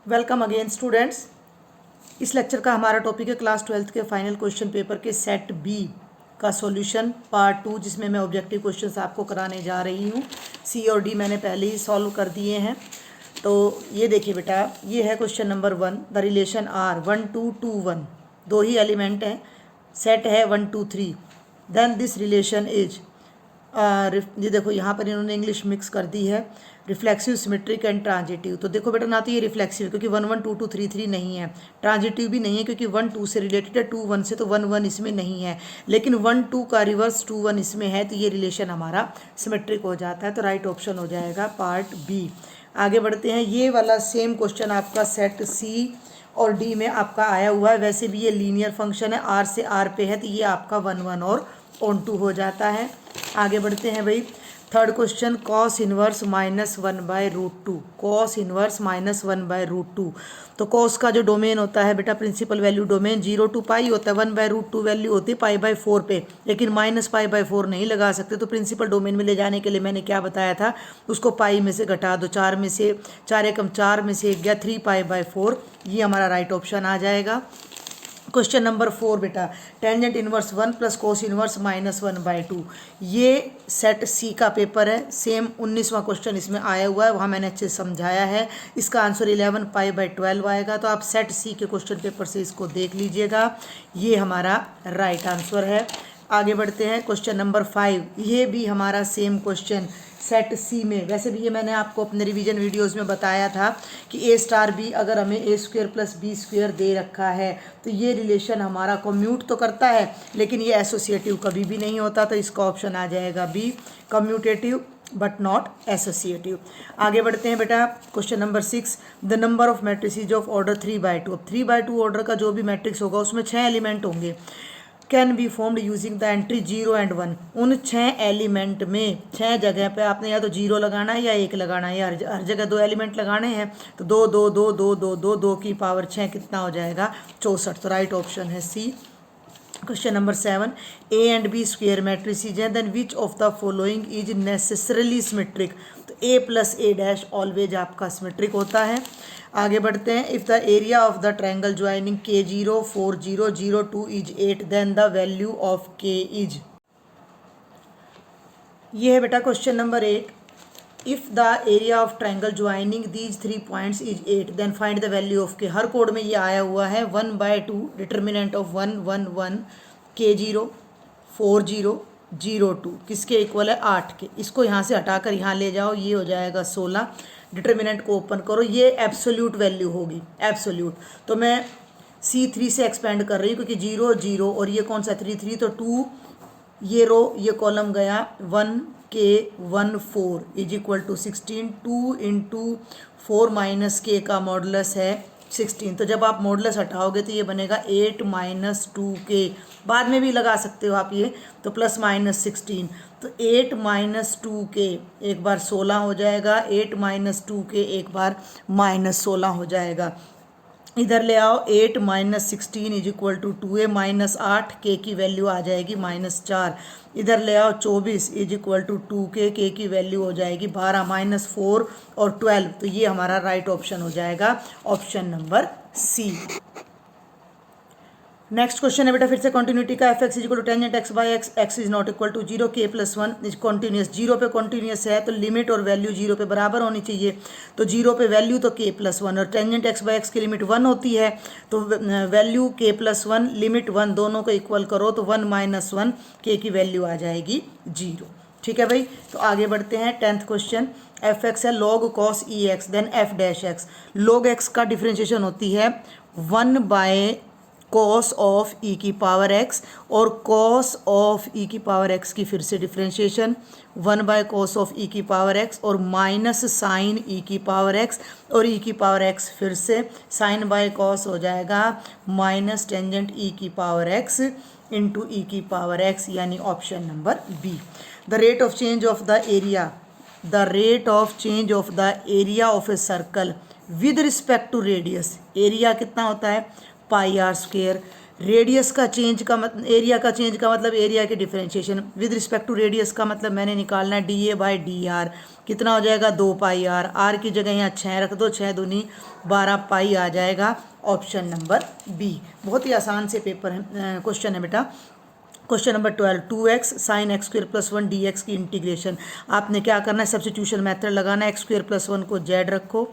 Welcome again students. इस lecture का हमारा टॉपिक है क्लास 12th के फाइनल क्वेश्चन पेपर के सेट बी का सॉल्यूशन पार्ट 2, जिसमें मैं ऑब्जेक्टिव क्वेश्चंस आपको कराने जा रही हूँ। सी और डी मैंने पहले ही सॉल्व कर दिए हैं। तो ये देखिए बेटा, ये है question number 1। The relation R 1 2 2 1, दो ही एलिमेंट हैं, सेट है 1 2 3। देन दिस रिलेशन इज, ये देखो यहाँ पर इन्होंने इंग्लिश मिक्स कर दी है, रिफ्लेक्सिव, सिमेट्रिक एंड ट्रांजिटिव। तो देखो बेटा, ना तो ये रिफ्लेक्सिव है क्योंकि 1 1 2 2 3 3 नहीं है, ट्रांजिटिव भी नहीं है क्योंकि 1 2 से रिलेटेड है, 2 1 से, तो 1 1 इसमें नहीं है, लेकिन 1 2 का रिवर्स 2 1 इसमें है, तो ये रिलेशन हमारा सिमेट्रिक हो जाता है। तो राइट ऑप्शन हो जाएगा पार्ट बी। आगे बढ़ते हैं। ये वाला सेम क्वेश्चन आपका सेट सी और डी में आपका आया हुआ है। वैसे भी ये लीनियर फंक्शन है, आर से आर पे है, तो ये आपका 1 1 और ऑन टू हो जाता है। आगे बढ़ते हैं भाई। Third question, cos inverse -1/√2, cos inverse -1/√2। तो कॉस का जो डोमेन होता है बेटा, प्रिंसिपल वैल्यू डोमेन 0 to पाई होता है, 1/√2 वैल्यू होती है पाई/4 पे, लेकिन -पाई/4 नहीं लगा सकते। तो प्रिंसिपल डोमेन में ले जाने के लिए मैंने क्या बताया था, उसको पाई में से घटा दो, 4 में से 4 एकम 4 में से 1 गया 3 पाई/4, ये हमारा राइट ऑप्शन आ जाएगा। क्वेश्चन नंबर 4 बेटा, tangent inverse 1 plus cos inverse -1/2। ये सेट सी का पेपर है। सेम 19वां क्वेश्चन इसमें आया हुआ है, वहाँ मैंने अच्छे से समझाया है। इसका आंसर 11 पाई/12 आएगा। तो आप सेट सी के क्वेश्चन पेपर से इसको देख लीजिएगा, ये हमारा राइट आंसर है। आगे बढ़ते हैं। क्वेश्चन नंबर 5, ये भी हमारा सेम क्वेश्चन सेट सी में। वैसे भी ये मैंने आपको अपने रिवीजन वीडियोस में बताया था कि ए स्टार बी अगर हमें a² + b² दे रखा है, तो ये रिलेशन हमारा कम्यूट तो करता है, लेकिन ये एसोसिएटिव कभी भी नहीं होता। तो इसका ऑप्शन आ जाएगा B, commutative but not associative. आगे बढ़ते हैं बेटा। Question number 6, the number of matrices of order 3/2। अब 3/2 ऑर्डर का जो भी मैट्रिक्स होगा उसमें 6 एलिमेंट होंगे। Can be formed using the entry 0 and 1। उन 6 एलिमेंट में 6 जगह पे आपने या तो 0 लगाना है या 1 लगाना है, या हर जगह 2 एलिमेंट लगाने हैं। तो 2 2 2 2 2 2 2 की पावर 6 कितना हो जाएगा, 64। तो राइट ऑप्शन है C. Question number 7, A and B square matrices हैं, then which of the following is necessarily symmetric. तो A plus A dash always आपका सिमेट्रिक होता है। आगे बढ़ते हैं। If the area of the triangle joining K0 4 0 0 2 is 8, then the value of K is. ये है बेटा question number 8। If the area of triangle joining these 3 points is 8, then find the value of K। हर code में ये आया हुआ है 1/2 determinant of 1 1 1 K0 4 0 0 2 किसके इक्वल है, 8 के। इसको यहाँ से हटाकर यहाँ ले जाओ, ये हो जाएगा 16। डिटर्मिनेंट को ओपन करो, ये एब्सोल्यूट वैल्यू होगी, एब्सोल्यूट। तो मैं C3 से एक्सपेंड कर रही हूँ क्योंकि 0 0 और ये कौन सा 3 3, तो 2, ये रो ये कॉलम गया 1 K 1 4 is equal to 16। 2 × 4 - K का मॉडुलस है 16। तो जब आप मॉडुलस हटाओगे तो ये बनेगा 8 - 2K। बाद में भी लगा सकते हो आप ये, तो +/16। तो 8 - 2K एक बार 16 हो जाएगा, 8 - 2K एक बार -16 हो जाएगा। इधर ले आओ, 8 - 16 is equal to 2A -8, K की वैल्यू आ जाएगी -4। इधर ले आओ, 24 is equal to 2K, K की वैल्यू हो जाएगी 12 -4 और 12। तो ये हमारा राइट ऑप्शन हो जाएगा, option number C. Next question है बेटा फिर से कंटिन्यूटी का। F X is equal to tangent X by X, X is not equal to 0, K + 1 is continuous. 0 पे कॉन्टीन्यूस है तो लिमिट और वैल्यू 0 पे बराबर होनी चाहिए। तो 0 पे वैल्यू तो K + 1, और टेंजेंट एक्स बाई एक्स की लिमिट 1 होती है, तो वैल्यू K + 1 लिमिट 1 दोनों को इक्वल करो तो 1 - 1 K की वैल्यू आ जाएगी 0। ठीक है भाई। तो आगे बढ़ते हैं। 10th क्वेश्चन, एफ एक्स है log cos EX, देन f dash X. log x का डिफ्रेंशिएशन होती है 1/cos ऑफ e की पावर x, और cos ऑफ e की पावर x की फिर से डिफ्रेंशिएशन 1/cos ऑफ e की पावर x, और माइनस साइन e की पावर x, और e की पावर x फिर से sin/cos हो जाएगा माइनस टेंजेंट e की पावर x इंटू e की पावर x, यानी option number B. The rate of change of the area, the rate of change of the area of a circle with respect to radius. Area कितना होता है, πr²। Radius का change का मतलब, area का change का मतलब एरिया की differentiation. With respect to radius का मतलब मैंने निकालना है dA/dr। कितना हो जाएगा 2 पाई आर, आर की जगह यहाँ 6 रख दो, 6 दूनी 12 पाई आ जाएगा ऑप्शन नंबर बी। बहुत ही आसान से पेपर है, क्वेश्चन है बेटा। Question number 12, 2x sine x square plus 1 D x की इंटीग्रेशन। आपने क्या करना है, सब्स्टिट्यूशन मेथड लगाना है। एक्स स्क्वेयर प्लस 1 को जेड रखो,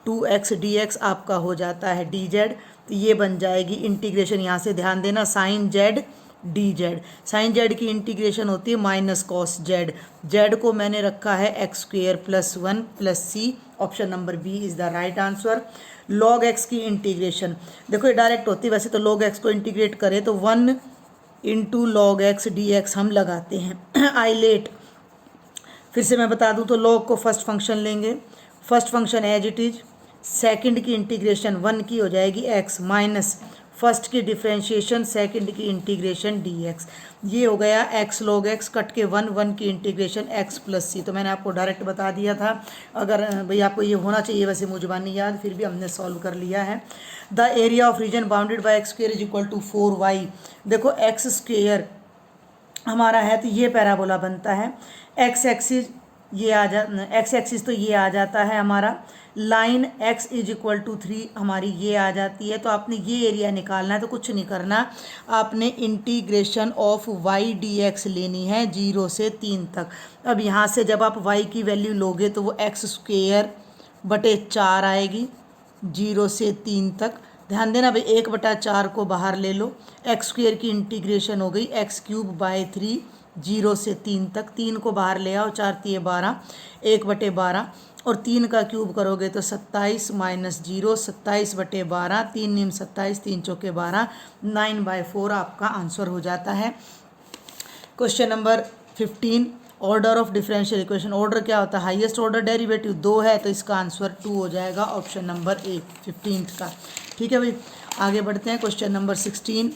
2x dx आपका हो जाता है dz, तो ये बन जाएगी इंटीग्रेशन। यहाँ से ध्यान देना, sine Z D Z, sine Z की इंटीग्रेशन होती है माइनस कॉस जेड, जेड को मैंने रखा है X square plus 1 plus C, option number B is the right answer. Log X की इंटीग्रेशन देखो ये डायरेक्ट होती है, वैसे तो लॉग एक्स को इंटीग्रेट करें तो 1 into log x D x हम लगाते हैं। आइलेट फिर से मैं बता दूं तो लॉग को फर्स्ट फंक्शन लेंगे, first function as it is, second की इंटीग्रेशन 1 की हो जाएगी x माइनस फर्स्ट की डिफ्रेंशिएशन सेकंड की इंटीग्रेशन dx, ये हो गया x log x कट के 1 की इंटीग्रेशन x प्लस सी। तो मैंने आपको डायरेक्ट बता दिया था, अगर भाई आपको ये होना चाहिए, वैसे मुझे नहीं याद, फिर भी हमने सॉल्व कर लिया है। The area of region bounded by x square is equal to 4y। देखो एक्स स्क्वेयर हमारा है तो ये पैराबोला बनता है, एक्स एक्सिस ये आ जा एक्स एक्सिस तो ये आ जाता है हमारा, line x is equal to 3 हमारी ये आ जाती है। तो आपने ये एरिया निकालना है, तो कुछ नहीं करना, आपने इंटीग्रेशन ऑफ y dx लेनी है 0 से 3 तक। अब यहाँ से जब आप y की वैल्यू लोगे तो वो एक्स स्क्वेयर बटे 4 आएगी 0 से 3 तक। ध्यान देना भाई, 1/4 को बाहर ले लो, एक्स स्क्वेयर की इंटीग्रेशन हो गई एक्स क्यूब बाय 3 0 से 3 तक, 3 को बाहर ले आओ, 4 3 12, 1/12 और 3 का क्यूब करोगे तो 27 माइनस 0 27/12, 3 नीम 27, 3 चौके 12, 9/4 आपका आंसर हो जाता है। Question number 15, order of differential equation. Order क्या होता है, हाईएस्ट ऑर्डर डेरिवेटिव 2 है तो इसका आंसर 2 हो जाएगा, ऑप्शन नंबर ए 15 का। ठीक है भाई, आगे बढ़ते हैं। क्वेश्चन नंबर 16,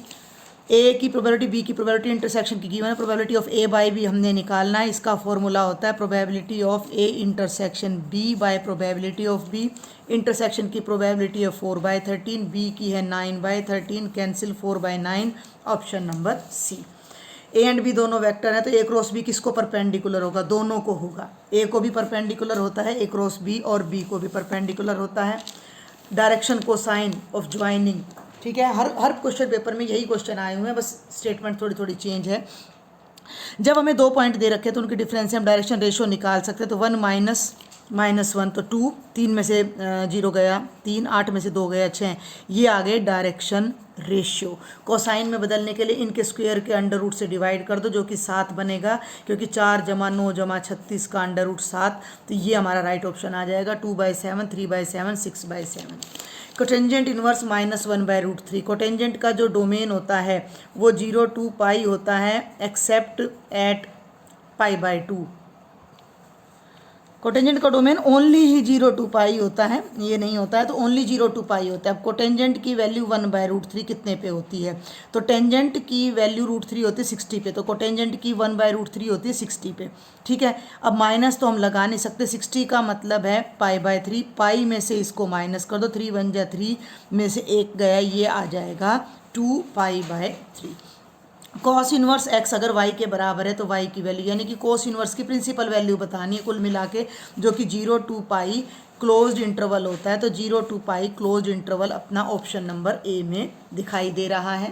ए की प्रोबेबिलिटी बी की प्रोबेबिलिटी इंटरसेक्शन की गिवन है, probability of A by B हमने निकालना है। इसका फॉर्मूला होता है probability of A intersection B by probability of B. Intersection की प्रोबेबिलिटी है 4/13, बी की है 9/13, cancel 4/9, option number C. A and B दोनों वेक्टर हैं तो ए क्रॉस बी किसको परपेंडिकुलर होगा, दोनों को होगा, ए को भी परपेंडिकुलर होता है ए क्रॉस बी और बी को भी परपेंडिकुलर होता है। डायरेक्शन कोसाइन ऑफ ज्वाइनिंग, ठीक है, हर क्वेश्चन पेपर में यही क्वेश्चन आए हुए हैं, बस स्टेटमेंट थोड़ी थोड़ी चेंज है। जब हमें 2 पॉइंट दे रखे तो उनकी डिफरेंस से हम डायरेक्शन रेशियो निकाल सकते हैं। तो 1 माइनस 1 तो 2, 3 में से 0 गया 3, 8 में से 2 गया 6, ये आ गए डायरेक्शन रेशियो। कोसाइन में बदलने के लिए इनके स्क्वायर के अंडर रूट से डिवाइड कर दो जो कि 7 बनेगा, क्योंकि 4 + 9 + 36 का अंडर रूट 7, तो ये हमारा राइट ऑप्शन आ जाएगा। 2/7, 3/7, 6/7। Cotangent inverse -1/√3। कोटेंजेंट का जो डोमेन होता है वो 0 to पाई होता है एक्सेप्ट एट π/2। कोटेंजेंट का डोमेन ओनली ही 0 to पाई होता है, ये नहीं होता है, तो ओनली 0 to पाई होता है। अब कोटेंजेंट की वैल्यू 1/√3 कितने पे होती है, तो टेंजेंट की वैल्यू √3 होती है 60 पे, तो कोटेंजेंट की 1/√3 होती है 60 पे। ठीक है, अब माइनस तो हम लगा नहीं सकते, 60 का मतलब है π/3, पाई में से इसको माइनस कर दो, 3 1 जा 3 में से 1 गया, ये आ जाएगा 2π/3। कॉस इनवर्स एक्स अगर वाई के बराबर है तो वाई की वैल्यू, यानी कि कॉस इनवर्स की प्रिंसिपल वैल्यू बतानी है कुल मिला के, जो कि 0 to पाई क्लोज्ड इंटरवल होता है। तो 0 to पाई क्लोज्ड इंटरवल अपना ऑप्शन नंबर ए में दिखाई दे रहा है।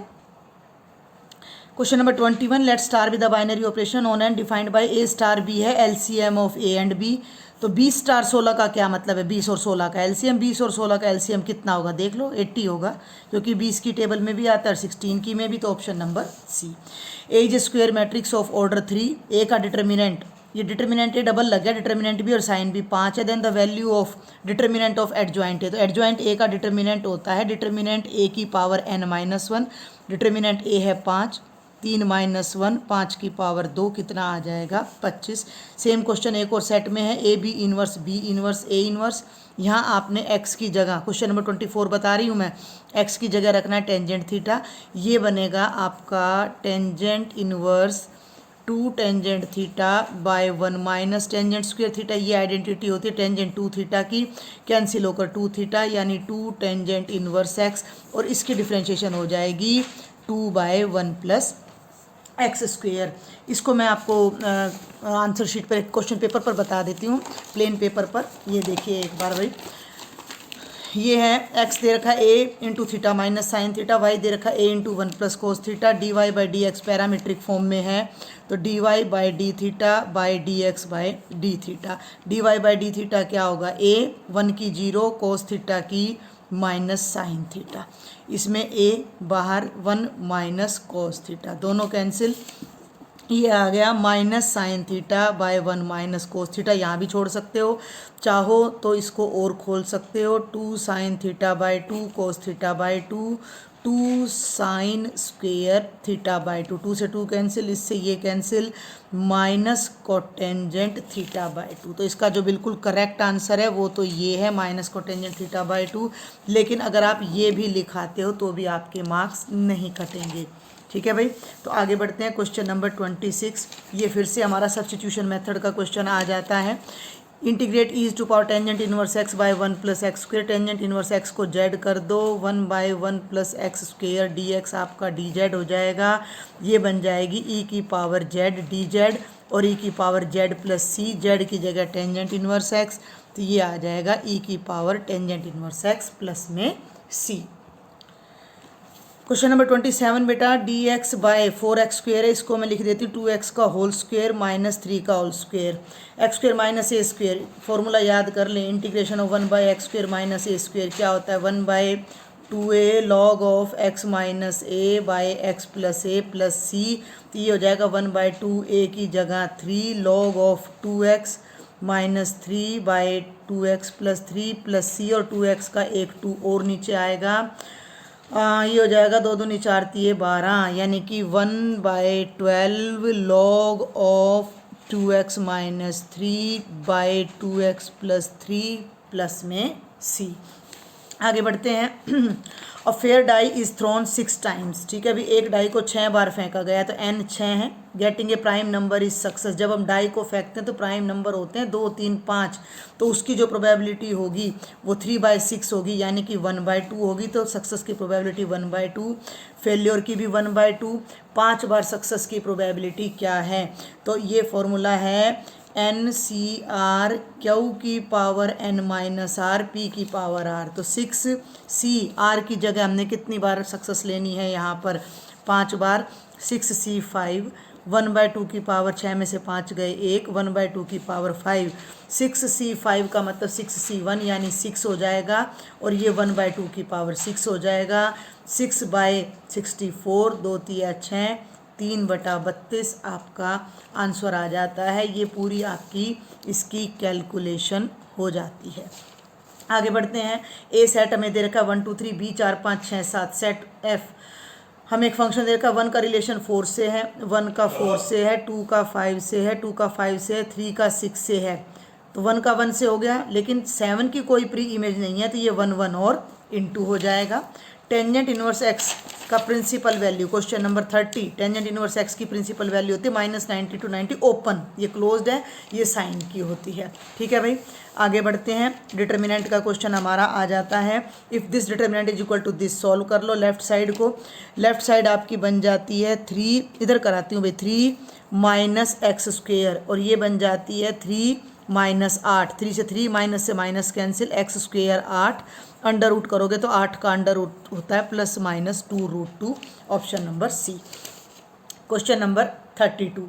Question number 21, let star with the binary operation on and defined by A star B है LCM of A and B. तो 20 स्टार 16 का क्या मतलब है, 20 और 16 का एलसीएम, 20 और 16 का एलसीएम कितना होगा देख लो, 80 होगा, क्योंकि 20 की टेबल में भी आता है और 16 की में भी, तो option number C. A is square matrix of order 3, A का डिटर्मिनेंट, ये डिटर्मिनेंट ए डबल लग गया, डिटर्मिनेंट भी और साइन भी 5 है। Then the value of determinant of adjoint है, तो एडजॉइंट ए का डिटर्मिनेंट होता है डिटर्मिनेंट ए की पावर n-1, डिटर्मिनेंट ए है 5, 3 - 1 5 की पावर 2 कितना आ जाएगा 25। सेम क्वेश्चन एक और सेट में है, A B inverse B inverse A inverse. यहाँ आपने x की जगह, क्वेश्चन नंबर 24 बता रही हूँ मैं, x की जगह रखना है टेंजेंट थीटा, ये बनेगा आपका tangent inverse 2 tangent theta by 1 minus tangent square theta, ये आइडेंटिटी होती है टेंजेंट 2 थीटा की, कैंसिल होकर 2 थीटा यानी 2 टेंजेंट इनवर्स x, और इसकी डिफ्रेंशिएशन हो जाएगी 2/1 + एक्स स्क्वेयर। इसको मैं आपको आंसर शीट पर, क्वेश्चन पेपर पर बता देती हूँ, प्लेन पेपर पर। ये देखिए एक बार भाई, ये है एक्स दे रखा a into theta minus sine theta, y दे रखा a into one plus cos theta, d y by d x parametric form में है, तो d y by d theta by d x by d theta. D y by d theta क्या होगा, a one की zero, cos theta की minus sine theta. इसमें a बाहर, one minus cos theta, दोनों कैंसिल, ये आ गया minus sine theta by one minus cos theta. यहाँ भी छोड़ सकते हो, चाहो तो इसको और खोल सकते हो, two sine theta by two cos theta by two, two sine square theta by two, two से टू कैंसिल, इससे ये cancel, minus cotangent theta by two. तो इसका जो बिल्कुल करेक्ट आंसर है वो तो ये है minus cotangent theta by to. लेकिन अगर आप ये भी लिखाते हो तो भी आपके मार्क्स नहीं कटेंगे। ठीक है भाई, तो आगे बढ़ते हैं। क्वेश्चन नंबर 26, ये फिर से हमारा सब्स्टिट्यूशन मेथड का क्वेश्चन आ जाता है। Integrate is to power tangent inverse X by one plus X square, tangent inverse X को जेड कर दो, one by one plus X square D X आपका डी जेड हो जाएगा। ये बन जाएगी ई की पावर जेड डी जेड, और ई की पावर जेड प्लस सी, जेड की जगह टेंजेंट इनवर्स एक्स, तो ये आ जाएगा ई की power tangent inverse x plus में सी। क्वेश्चन नंबर 27 बेटा, d x by four x square है, इसको मैं लिख देती हूँ टू एक्स का होल स्क्वेयर माइनस थ्री का whole square, x square minus a square. Formula याद कर लें, integration of one by x square minus a square क्या होता है, one by two a log of x minus a by x plus A plus सी। तो ये हो जाएगा वन बाय टू ए की जगह three log of two x minus three by two x plus three plus सी, और two x का एक to और नीचे आएगा। ये हो जाएगा दो दूनी चार तीय 12, यानी कि 1/12 log of 2x minus three by 2x plus three plus में सी। आगे बढ़ते हैं। A fair die is thrown 6 times. ठीक है, अभी एक डाई को 6 बार फेंका गया, तो n 6 है। Getting a prime number is success. जब हम डाई को फेंकते हैं तो प्राइम नंबर होते हैं 2, 3, 5, तो उसकी जो प्रोबेबिलिटी होगी वो 3/6 होगी, यानी कि 1/2 होगी। तो सक्सेस की प्रोबेबिलिटी 1/2, फेल्योर की भी 1/2। 5 बार सक्सेस की प्रोबेबिलिटी क्या है, तो ये फॉर्मूला है NCR क्यू की power n minus R P की पावर r। तो 6C, r की जगह हमने कितनी बार सक्सेस लेनी है यहाँ पर, 5 बार, 6C 5, 1/2 की पावर 6 में से 5 गए 1, 1/2 की पावर 5, 6C 5 का मतलब 6C 1 यानी 6 हो जाएगा, और ये 1/2 की पावर 6 हो जाएगा। 6/64, 2 तिया 6, 3/32 आपका आंसर आ जाता है। ये पूरी आपकी इसकी कैलकुलेशन हो जाती है। आगे बढ़ते हैं। ए सेट हमें दे रखा 1 2 3, बी 4 5 6 7, सेट एफ हमें एक फंक्शन दे रखा 1 का रिलेशन 4 से है, 1 का 4 से है, 2 का 5 से है, 2 का 5 से है, 3 का 6 से है। तो 1 का 1 से हो गया, लेकिन 7 की कोई प्री इमेज नहीं है, तो ये 1 1 और इनटू हो जाएगा। टेंजेंट इनवर्स एक्स का principal value, question number 30, tangent inverse X की प्रिंसिपल वैल्यू होती है -90 to 90, ओपन, ये क्लोज्ड है, ये साइन की होती है। ठीक है भाई, आगे बढ़ते हैं। डिटर्मिनेंट का क्वेश्चन हमारा आ जाता है। If this determinant is equal to this, solve कर लो लेफ्ट साइड को। लेफ्ट साइड आपकी बन जाती है 3, इधर कराती हूँ भाई, 3 माइनस एक्स स्क्वेयर, और ये बन जाती है 3 माइनस 8, 3 से 3 माइनस से minus cancel, X square 8, under root करोगे तो 8 का अंडर रूट होता है +-2√2, option number C. Question number 32,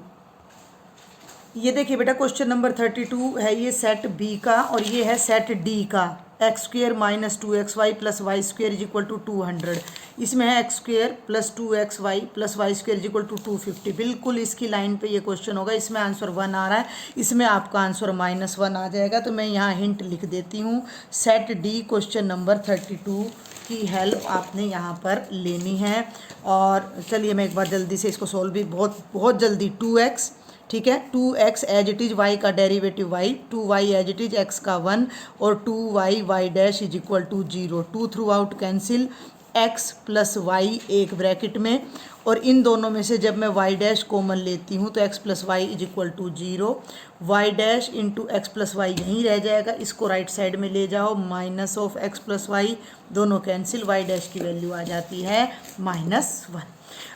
ये देखिए बेटा, क्वेश्चन नंबर 32 है ये सेट बी का, और ये है सेट डी का। X square minus 2xy plus Y square is equal to 200। इसमें है X square plus 2xy plus Y square is equal to 250। बिल्कुल इसकी लाइन पे ये क्वेश्चन होगा। इसमें आंसर 1 आ रहा है, इसमें आपका आंसर -1 आ जाएगा। तो मैं यहाँ हिंट लिख देती हूँ, सेट डी क्वेश्चन नंबर 32 की हेल्प आपने यहाँ पर लेनी है। और चलिए मैं एक बार जल्दी से इसको सॉल्व भी बहुत जल्दी, 2x, ठीक है, 2x as it is y का derivative y, 2y as it is x का 1, और 2y y dash is equal to 0, 2 throughout cancel, x plus y एक ब्रैकेट में, और इन दोनों में से जब मैं y डैश कॉमन लेती हूँ तो x plus y is equal to 0, y dash into x plus y यहीं रह जाएगा, इसको राइट साइड में ले जाओ, minus of x plus y, दोनों कैंसिल, y डैश की वैल्यू आ जाती है -1।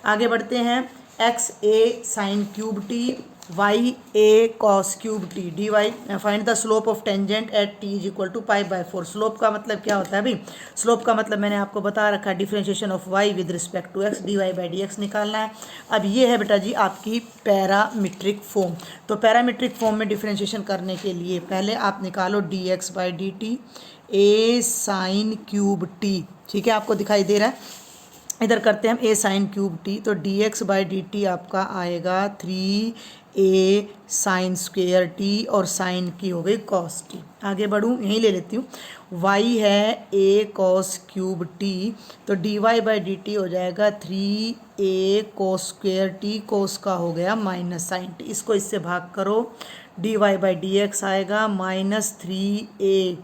आगे बढ़ते हैं। X a sine cube t, y a cos cube t d y. Find the slope of tangent at t is equal to π/4। Slope का मतलब क्या होता है भाई? स्लोप का मतलब मैंने आपको बता रखा है, differentiation of Y with respect to X, dy/dx निकालना है। अब ये है बेटा जी आपकी पैरामीट्रिक फॉर्म। तो पैरामीट्रिक फॉर्म में डिफरेंशिएशन करने के लिए पहले आप निकालो dx/dt ए साइन क्यूब टी, ठीक है, आपको दिखाई दे रहा है। इधर करते हैं हम ए साइन क्यूब टी, तो dx/dt आपका आएगा 3a साइन स्क्वेयर टी और साइन की हो गई कॉस टी। आगे बढ़ूँ, यहीं ले लेती हूँ। y है a कॉस क्यूब टी, तो dy/dt हो जाएगा 3a cos square T, cos का हो गया माइनस साइन टी। इसको इससे भाग करो, dy/dx आएगा -3a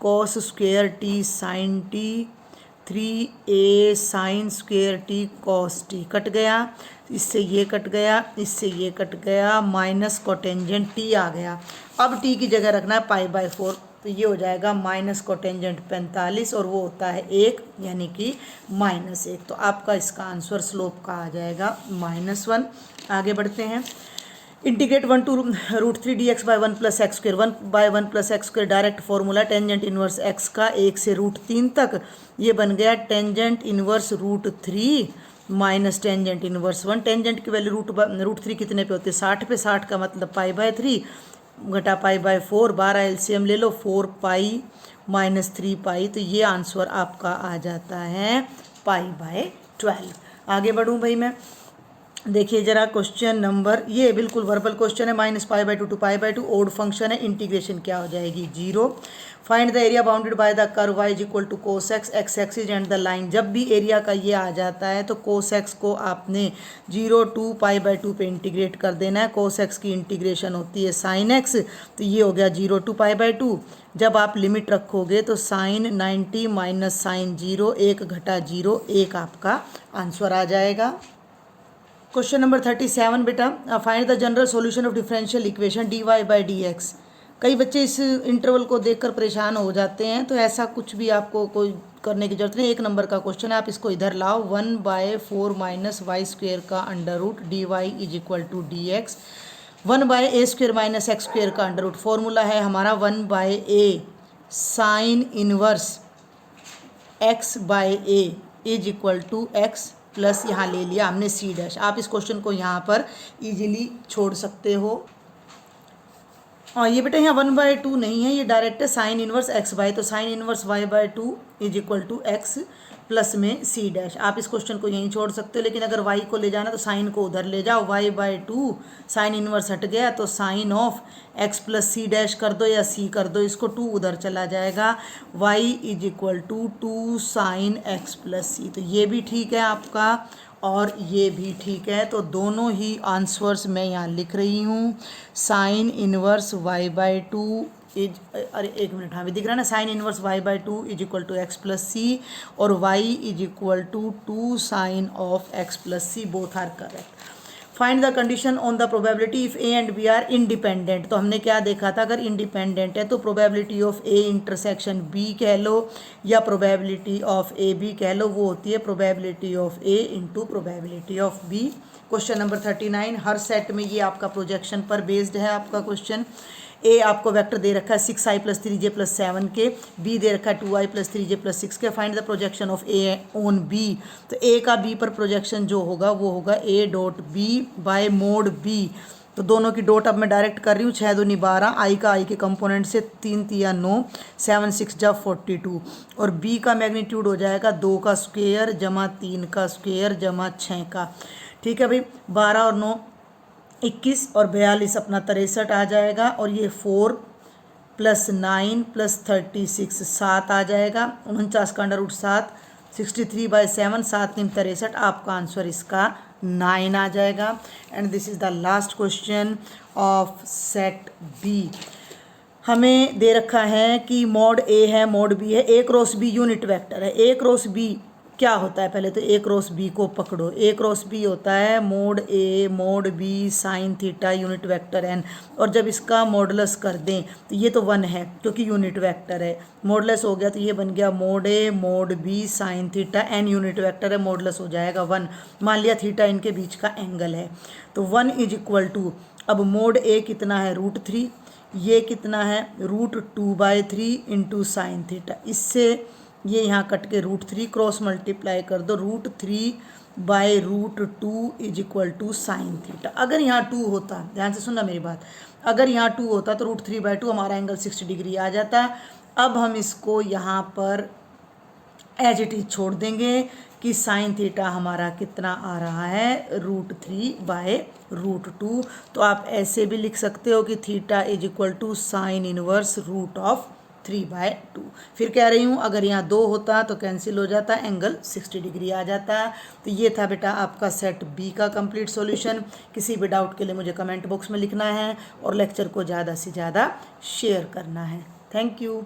cos square T sine T, 3a sine square T cos T, cut गया, इससे ये कट गया, इससे ये कट गया, माइनस कोटेंजेंट टी आ गया। अब टी की जगह रखना है π/4, तो ये हो जाएगा माइनस कोटेंजेंट 45 और वो होता है 1, यानी कि -1। तो आपका इसका आंसर स्लोप का आ जाएगा -1। आगे बढ़ते हैं। Integrate 1 to √3 dx/1 + x², 1/1 + x² direct formula tangent inverse x का 1 से √3 तक, ये बन गया tangent inverse √3 minus tangent inverse 1। Tangent की वैल्यू √3 कितने पे होती है? 60 पे, 60 का मतलब π/3 घटा π/4, 12 एलसीएम ले लो, 4π - 3π, तो ये आंसर आपका आ जाता है π/12। आगे बढ़ूँ भाई मैं, देखिए जरा क्वेश्चन नंबर, ये बिल्कुल वर्बल क्वेश्चन है, -π/2 to π/2, ओड फंक्शन है, इंटीग्रेशन क्या हो जाएगी? 0। Find the area bounded by the curve y = cos x, x axis and the line. जब भी एरिया का ये आ जाता है तो cos x को आपने 0 to π/2 पे इंटीग्रेट कर देना है। cos x की इंटीग्रेशन होती है sin x, तो ये हो गया 0 to π/2। जब आप लिमिट रखोगे तो sin 90 माइनस sin 0, 1 घटा 0, 1 आपका आंसर आ जाएगा। क्वेश्चन नंबर 37 बेटा, find the general solution of differential equation dy/dx। कई बच्चे इस इंटरवल को देखकर परेशान हो जाते हैं, तो ऐसा कुछ भी आपको कोई करने की जरूरत नहीं। 1 नंबर का क्वेश्चन है, आप इसको इधर लाओ, 1/4 - y² का under root dy = dx, 1/a² - x² का अंडर रूट। फॉर्मूला है हमारा 1/a sine inverse x/a = x plus यहाँ ले लिया हमने c'। आप इस क्वेश्चन को यहाँ पर इजीली छोड़ सकते हो। और ये बेटा यहाँ 1/2 नहीं है, ये डायरेक्ट है साइन इनवर्स x/, तो sign inverse y/2 = x plus में c'। आप इस क्वेश्चन को यहीं छोड़ सकते हो, लेकिन अगर y को ले जाना तो साइन को उधर ले जाओ, y/2 साइन इनवर्स हट गया तो sine of x plus c' कर दो या c कर दो, इसको 2 उधर चला जाएगा, y = 2 sine x plus c। तो ये भी ठीक है आपका और ये भी ठीक है, तो दोनों ही आंसर्स मैं यहाँ लिख रही हूँ। साइन इनवर्स y/2 इज, अरे 1 मिनट, हाँ भी दिख रहा है ना, sine inverse y/2 = x plus सी, और y = 2 sine of x plus C, both are correct. Find the condition on the probability if A and B are independent. तो हमने क्या देखा था, अगर इंडिपेंडेंट है तो probability of A intersection B कह लो या प्रोबेबिलिटी ऑफ ए बी कह लो, वो होती है probability of A into probability of B. Question number 39, हर सेट में ये आपका प्रोजेक्शन पर बेस्ड है आपका क्वेश्चन। ए आपको वेक्टर दे रखा है 6i + 3j + 7k, बी दे रखा है 2i + 3j + 6k। Find the projection of A on B. तो ए का बी पर प्रोजेक्शन जो होगा वो होगा a.b/mod b। तो दोनों की डॉट अब मैं डायरेक्ट कर रही हूँ, 6 दूनी 12, आई का आई के कंपोनेंट से 3 तिया 9, 7 6 जा 42, और बी का मैग्नीट्यूड हो जाएगा 2 का स्क्वेयर जमा 3 का स्क्वेयर जमा 6 का। ठीक है भाई, 12 और 9 21 और 42 अपना 63 आ जाएगा, और ये 4 + 9 + 36 7 आ जाएगा, 49 का अंडर रूट 7, 63/7, 7 × 63, आपका आंसर इसका 9 आ जाएगा। And this is the last question of set B. हमें दे रखा है कि मोड ए है, मोड बी है, ए क्रॉस बी यूनिट वेक्टर है, ए क्रॉस बी क्या होता है, पहले तो ए क्रॉस बी को पकड़ो। ए क्रॉस बी होता है mod A mod B sine theta unit vector n, और जब इसका मॉडुलस कर दें तो ये तो 1 है क्योंकि यूनिट वेक्टर है, मॉडुलस हो गया तो ये बन गया mod A mod B sine theta, n unit vector है, मॉडुलस हो जाएगा 1। मान लिया थीटा इनके बीच का एंगल है, तो 1 इज इक्वल टू, अब मोड ए कितना है √3, ये कितना है √2/3 इंटू साइन थीटा, इससे ये यहाँ कट के √3 क्रॉस मल्टीप्लाई कर दो, √3/√2 is equal to sine theta. अगर यहाँ 2 होता, ध्यान से सुनना मेरी बात, अगर यहाँ 2 होता तो √3/2 हमारा एंगल 60 डिग्री आ जाता है। अब हम इसको यहाँ पर एज इट इज छोड़ देंगे कि साइन थीटा हमारा कितना आ रहा है √3/√2। तो आप ऐसे भी लिख सकते हो कि theta is equal to sine inverse √3/2। फिर कह रही हूँ अगर यहाँ 2 होता तो कैंसिल हो जाता, एंगल 60 डिग्री आ जाता। तो ये था बेटा आपका सेट बी का कंप्लीट सॉल्यूशन। किसी भी डाउट के लिए मुझे कमेंट बॉक्स में लिखना है और लेक्चर को ज़्यादा से ज़्यादा शेयर करना है। Thank you.